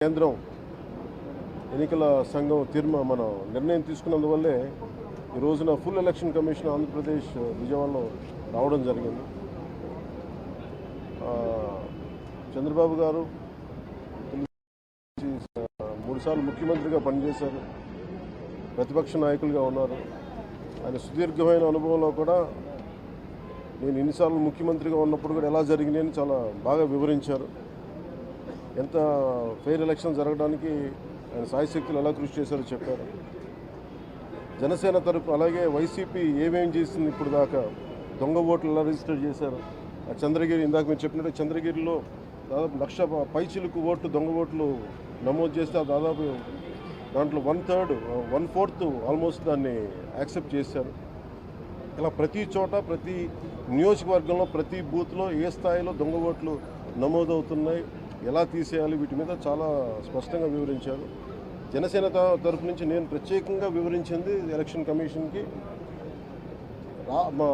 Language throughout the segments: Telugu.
కేంద్రం ఎన్నికల సంఘం మన నిర్ణయం తీసుకున్నందువల్లే ఈ రోజున ఫుల్ ఎలక్షన్ కమిషన్ ఆంధ్రప్రదేశ్ విజయవాడలో రావడం జరిగింది. చంద్రబాబు గారు 3 సార్లు ముఖ్యమంత్రిగా పనిచేశారు, ప్రతిపక్ష నాయకులుగా ఉన్నారు. ఆయన సుదీర్ఘమైన అనుభవంలో కూడా నేను ఎన్నిసార్లు ముఖ్యమంత్రిగా ఉన్నప్పుడు కూడా ఎలా జరిగినాయని చాలా బాగా వివరించారు. ఎంత ఫెయిర్ ఎలక్షన్ జరగడానికి ఆయన సాయశక్తులు ఎలా కృషి చేశారో చెప్పారు. జనసేన తరపు అలాగే వైసీపీ ఏమేం చేసింది ఇప్పుడు దాకా, దొంగ ఓట్లు ఎలా రిజిస్టర్ చేశారు. చంద్రగిరి ఇందాక మీరు చెప్పినట్టు చంద్రగిరిలో దాదాపు 1,00,000 పైచిలుకు ఓట్లు దొంగ ఓట్లు నమోదు చేస్తే దాదాపు దాంట్లో 1/4 ఆల్మోస్ట్ దాన్ని యాక్సెప్ట్ చేశారు. ఇలా ప్రతి చోట ప్రతి నియోజకవర్గంలో ప్రతి బూత్లో ఏ స్థాయిలో దొంగ ఓట్లు నమోదవుతున్నాయి, ఎలా తీసేయాలి, వీటి మీద చాలా స్పష్టంగా వివరించారు. జనసేన తరఫు నుంచి నేను ప్రత్యేకంగా వివరించింది ఎలక్షన్ కమిషన్కి, మా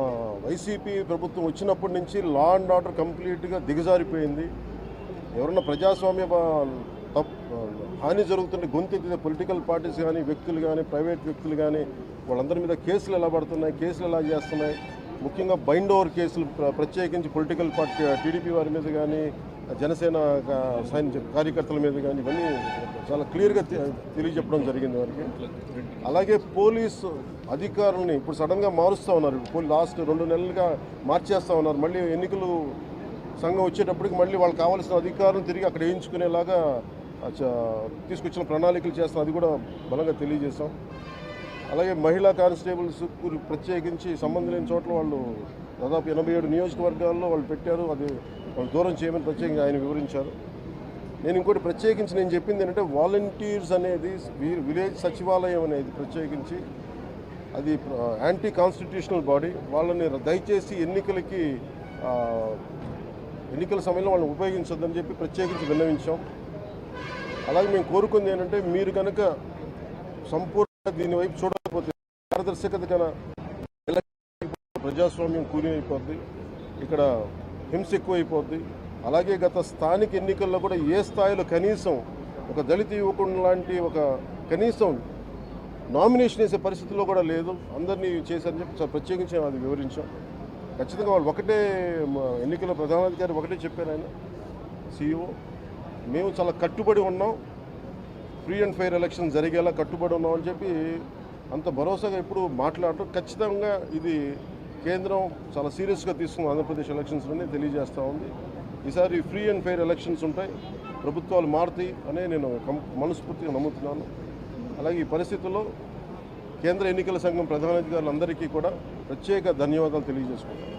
వైసీపీ ప్రభుత్వం వచ్చినప్పటి నుంచి లా అండ్ ఆర్డర్ కంప్లీట్గా దిగజారిపోయింది. ఎవరన్నా ప్రజాస్వామ్య హాని జరుగుతుంటే గొంతెత్తితే పొలిటికల్ పార్టీస్ కానీ, వ్యక్తులు కానీ, ప్రైవేట్ వ్యక్తులు కానీ వాళ్ళందరి మీద కేసులు ఎలా పడుతున్నాయి, కేసులు ఎలా చేస్తున్నాయి. ముఖ్యంగా బైండ్ ఓవర్ కేసులు ప్రత్యేకించి పొలిటికల్ పార్టీ టీడీపీ వారి మీద కానీ, జనసేన కార్యకర్తల మీద కానీ ఇవన్నీ చాలా క్లియర్గా తెలియజెప్పడం జరిగింది వారికి. అలాగే పోలీసు అధికారులని ఇప్పుడు సడన్గా మారుస్తూ ఉన్నారు. లాస్ట్ 2 నెలలుగా మార్చేస్తూ ఉన్నారు. మళ్ళీ ఎన్నికలు సంఘం వచ్చేటప్పటికి మళ్ళీ వాళ్ళకి కావాల్సిన అధికారులను తిరిగి అక్కడ వేయించుకునేలాగా తీసుకొచ్చిన ప్రణాళికలు చేస్తాం, అది కూడా బలంగా తెలియజేస్తాం. అలాగే మహిళా కానిస్టేబుల్స్ ప్రత్యేకించి సంబంధం లేని చోట్ల వాళ్ళు దాదాపు 87 నియోజకవర్గాల్లో వాళ్ళు పెట్టారు. అది వాళ్ళు దూరం చేయమని ప్రత్యేకంగా ఆయన వివరించారు. నేను ఇంకోటి ప్రత్యేకించి నేను చెప్పింది ఏంటంటే వాలంటీర్స్ అనేది విలేజ్ సచివాలయం అనేది ప్రత్యేకించి అది యాంటీ కాన్స్టిట్యూషనల్ బాడీ. వాళ్ళని దయచేసి ఎన్నికల సమయంలో వాళ్ళని ఉపయోగించొద్దని చెప్పి ప్రత్యేకించి విన్నవించాం. అలాగే మేము కోరుకుంది ఏంటంటే మీరు కనుక సంపూర్ణంగా దీని వైపు చూడకపోతే పారదర్శకత కన్నా ప్రజాస్వామ్యం కూలిపోద్ది, ఇక్కడ హింస ఎక్కువైపోద్ది. అలాగే గత స్థానిక ఎన్నికల్లో కూడా ఏ స్థాయిలో కనీసం ఒక దళిత యువకుడు లాంటి ఒక కనీసం నామినేషన్ వేసే పరిస్థితుల్లో కూడా లేదు, అందరినీ చేశారని చెప్పి ప్రత్యేకించి అది వివరించాం. ఖచ్చితంగా వాళ్ళు ఒకటే, ఎన్నికల ప్రధానాధికారి ఒకటే చెప్పారు, ఆయన CEO, మేము చాలా కట్టుబడి ఉన్నాం, ఫ్రీ అండ్ ఫెయిర్ ఎలక్షన్ జరిగేలా కట్టుబడి ఉన్నాం అని చెప్పి అంత భరోసాగా ఇప్పుడు మాట్లాడటం ఖచ్చితంగా ఇది కేంద్రం చాలా సీరియస్గా తీసుకున్న ఆంధ్రప్రదేశ్ ఎలక్షన్స్లోనే తెలియజేస్తూ ఉంది. ఈసారి ఫ్రీ అండ్ ఫెయిర్ ఎలక్షన్స్ ఉంటాయి, ప్రభుత్వాలు మారుతాయి అనే నేను మనస్ఫూర్తిగా నమ్ముతున్నాను. అలాగే ఈ పరిస్థితుల్లో కేంద్ర ఎన్నికల సంఘం ప్రధానాధికారులందరికీ కూడా ప్రత్యేక ధన్యవాదాలు తెలియజేసుకుంటాను.